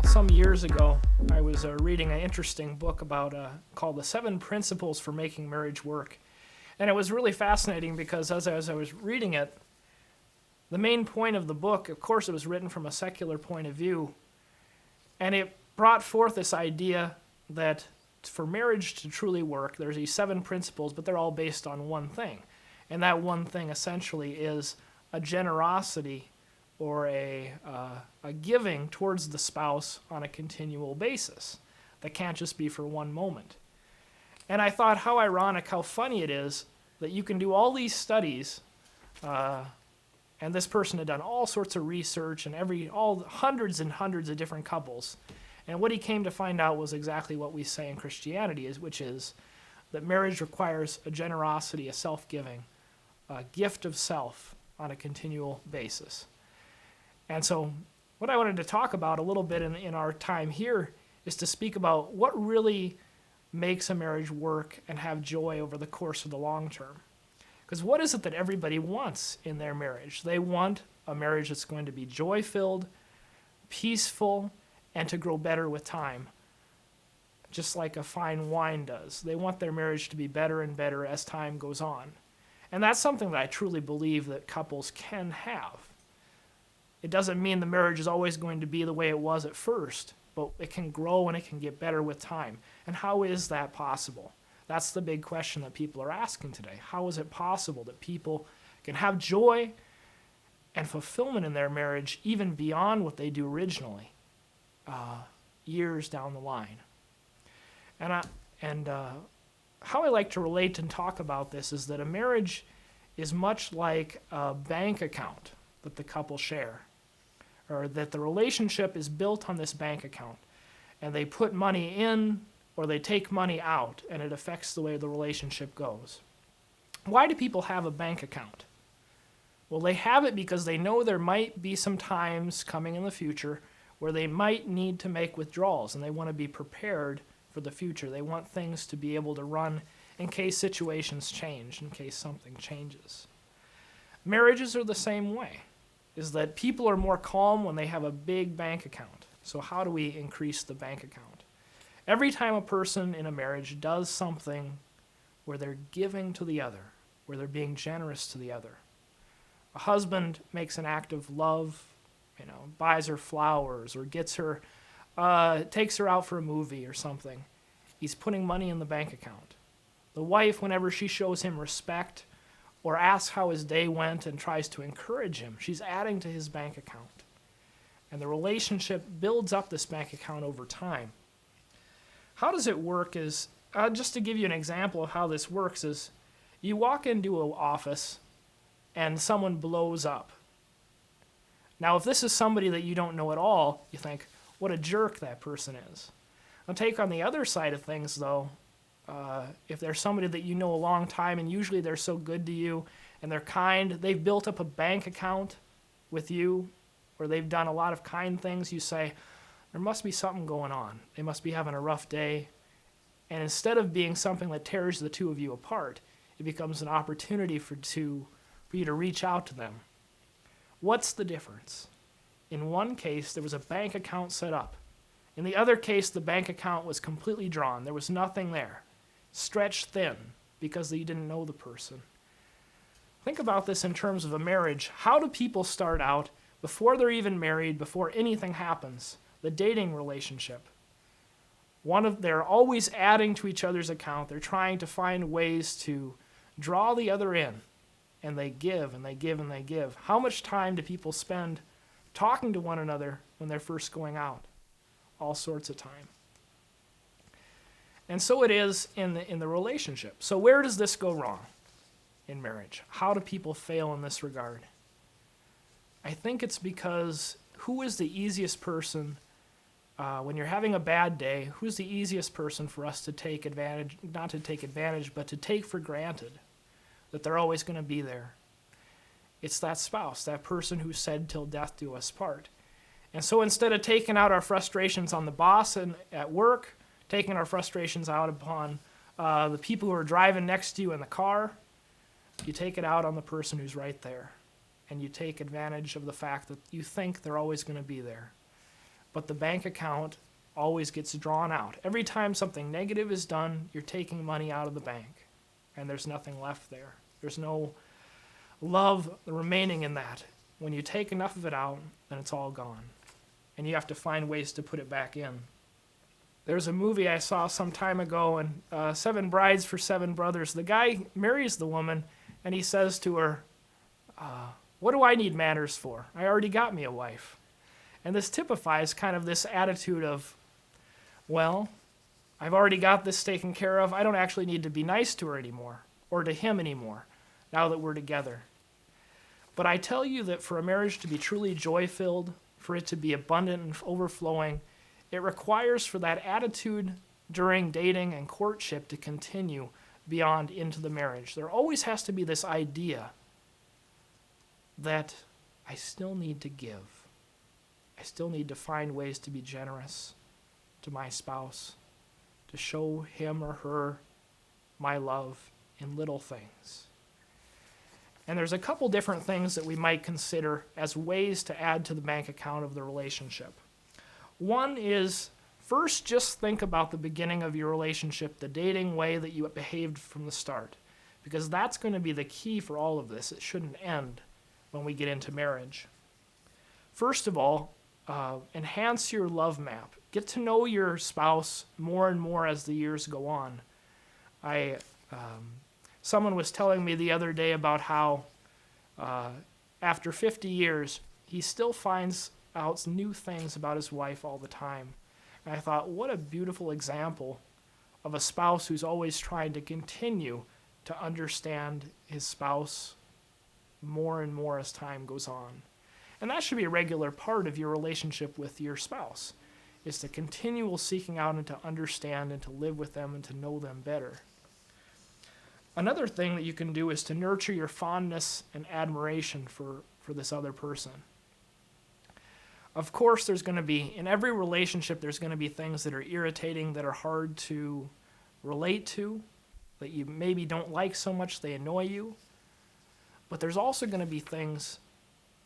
Some years ago, I was reading an interesting book called The Seven Principles for Making Marriage Work. And it was really fascinating because as I was reading it, the main point of the book, of course, it was written from a secular point of view, and it brought forth this idea that for marriage to truly work, there's these seven principles, but they're all based on one thing. And that one thing essentially is a generosity or a giving towards the spouse on a continual basis. That can't just be for one moment. And I thought how ironic, how funny it is that you can do all these studies, and this person had done all sorts of research and hundreds and hundreds of different couples. And what he came to find out was exactly what we say in Christianity, which is that marriage requires a generosity, a self-giving, a gift of self on a continual basis. And so what I wanted to talk about a little bit in our time here is to speak about what really makes a marriage work and have joy over the course of the long term. Because what is it that everybody wants in their marriage? They want a marriage that's going to be joy-filled, peaceful, and to grow better with time, just like a fine wine does. They want their marriage to be better and better as time goes on. And that's something that I truly believe that couples can have. It doesn't mean the marriage is always going to be the way it was at first, but it can grow and it can get better with time. And how is that possible? That's the big question that people are asking today. How is it possible that people can have joy and fulfillment in their marriage even beyond what they do originally, years down the line? And how I like to relate and talk about this is that a marriage is much like a bank account that the couple share, or that the relationship is built on this bank account, and they put money in or they take money out, and it affects the way the relationship goes. Why do people have a bank account? Well, they have it because they know there might be some times coming in the future where they might need to make withdrawals, and they want to be prepared for the future. They want things to be able to run in case situations change, in case something changes. Marriages are the same way, is that people are more calm when they have a big bank account. So how do we increase the bank account? Every time a person in a marriage does something where they're giving to the other, where they're being generous to the other. A husband makes an act of love, buys her flowers or takes her out for a movie or something. He's putting money in the bank account. The wife, whenever she shows him respect or asks how his day went and tries to encourage him, she's adding to his bank account. And the relationship builds up this bank account over time. How does it work is, just to give you an example of how this works, is you walk into an office and someone blows up. Now, if this is somebody that you don't know at all, you think, what a jerk that person is. I'll take on the other side of things, though, if there's somebody that you know a long time and usually they're so good to you and they're kind, they've built up a bank account with you, or they've done a lot of kind things, you say, there must be something going on. They must be having a rough day. And instead of being something that tears the two of you apart, it becomes an opportunity for you to reach out to them. What's the difference? In one case, there was a bank account set up. In the other case, the bank account was completely drawn. There was nothing there. Stretched thin because you didn't know the person. Think about this in terms of a marriage. How do people start out before they're even married, before anything happens? The dating relationship. They're always adding to each other's account. They're trying to find ways to draw the other in. And they give, and they give, and they give. How much time do people spend talking to one another when they're first going out? All sorts of time. And so it is in the relationship. So where does this go wrong in marriage? How do people fail in this regard? I think it's because who is the easiest person, when you're having a bad day, who's the easiest person for us to take advantage, not to take advantage, but to take for granted that they're always going to be there? It's that spouse, that person who said, till death do us part. And so instead of taking out our frustrations on the boss and at work, taking our frustrations out upon the people who are driving next to you in the car, you take it out on the person who's right there. And you take advantage of the fact that you think they're always going to be there. but the bank account always gets drawn out. Every time something negative is done, you're taking money out of the bank, and there's nothing left there. There's no love remaining in that. When you take enough of it out, then it's all gone, and you have to find ways to put it back in. There's a movie I saw some time ago, and Seven Brides for Seven Brothers. The guy marries the woman, and he says to her, what do I need manners for? I already got me a wife. And this typifies kind of this attitude of, well, I've already got this taken care of. I don't actually need to be nice to her anymore, or to him anymore, now that we're together. But I tell you that for a marriage to be truly joy-filled, for it to be abundant and overflowing, it requires for that attitude during dating and courtship to continue beyond into the marriage. There always has to be this idea that I still need to give. I still need to find ways to be generous to my spouse, to show him or her my love in little things. And there's a couple different things that we might consider as ways to add to the bank account of the relationship. One is, first, just think about the beginning of your relationship, the dating way that you behaved from the start, because that's going to be the key for all of this. It shouldn't end when we get into marriage. First of all, enhance your love map. Get to know your spouse more and more as the years go on. Someone was telling me the other day about how after 50 years, he still finds out new things about his wife all the time. And I thought, what a beautiful example of a spouse who's always trying to continue to understand his spouse more and more as time goes on. And that should be a regular part of your relationship with your spouse, is the continual seeking out and to understand and to live with them and to know them better. Another thing that you can do is to nurture your fondness and admiration for this other person. Of course, there's going to be, in every relationship, there's going to be things that are irritating, that are hard to relate to, that you maybe don't like so much they annoy you. But there's also going to be things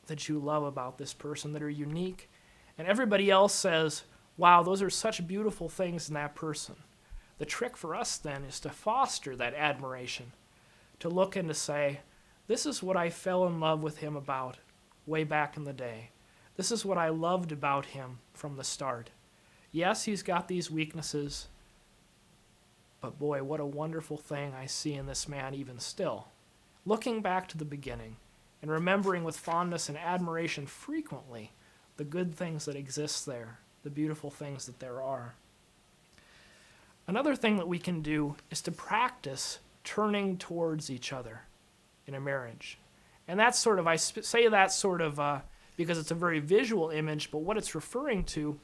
that you love about this person that are unique. And everybody else says, wow, those are such beautiful things in that person. The trick for us then is to foster that admiration, to look and to say, this is what I fell in love with him about way back in the day. This is what I loved about him from the start. Yes, he's got these weaknesses, but boy, what a wonderful thing I see in this man even still. Looking back to the beginning and remembering with fondness and admiration frequently the good things that exist there, the beautiful things that there are. Another thing that we can do is to practice turning towards each other in a marriage. And that's sort of, I say that sort of because it's a very visual image, but what it's referring to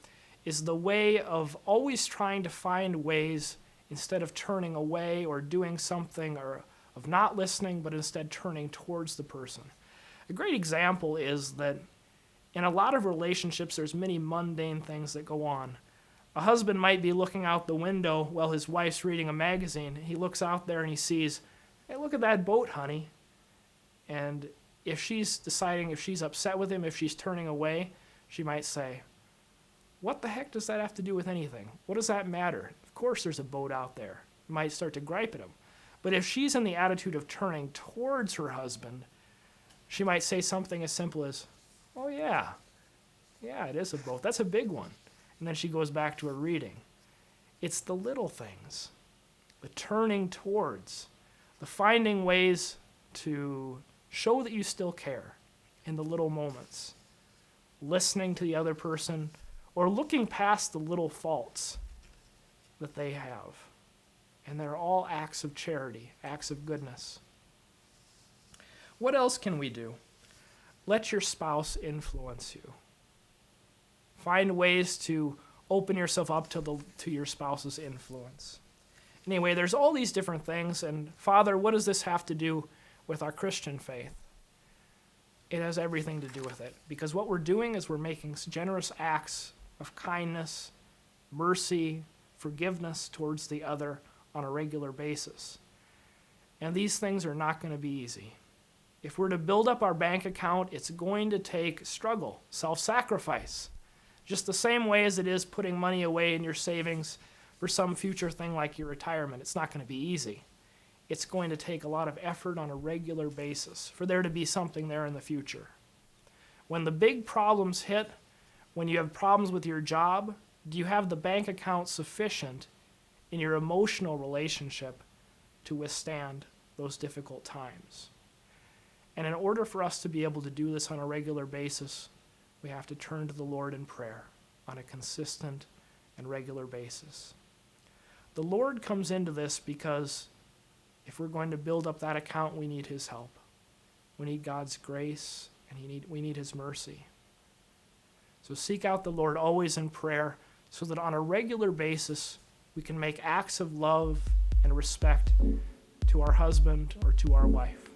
is the way of always trying to find ways, instead of turning away or doing something, or of not listening, but instead turning towards the person. A great example is that in a lot of relationships, there's many mundane things that go on. A husband might be looking out the window while his wife's reading a magazine. He looks out there and he sees, hey, look at that boat, honey. And if she's deciding if she's upset with him, if she's turning away, she might say, what the heck does that have to do with anything? What does that matter? Of course there's a boat out there. You might start to gripe at him. But if she's in the attitude of turning towards her husband, she might say something as simple as, oh yeah, it is a boat. That's a big one. And then she goes back to her reading. It's the little things, the turning towards, the finding ways to show that you still care in the little moments, listening to the other person, or looking past the little faults that they have. And they're all acts of charity, acts of goodness. What else can we do? Let your spouse influence you. Find ways to open yourself up to your spouse's influence. Anyway, there's all these different things, and Father, what does this have to do with our Christian faith? It has everything to do with it, because what we're doing is we're making generous acts of kindness, mercy, forgiveness towards the other on a regular basis. And these things are not going to be easy. If we're to build up our bank account, it's going to take struggle, self-sacrifice. Just the same way as it is putting money away in your savings for some future thing like your retirement. It's not going to be easy. It's going to take a lot of effort on a regular basis for there to be something there in the future. When the big problems hit, when you have problems with your job, do you have the bank account sufficient in your emotional relationship to withstand those difficult times? And in order for us to be able to do this on a regular basis, we have to turn to the Lord in prayer on a consistent and regular basis. The Lord comes into this because if we're going to build up that account, we need his help. We need God's grace, and we need his mercy. So seek out the Lord always in prayer so that on a regular basis we can make acts of love and respect to our husband or to our wife.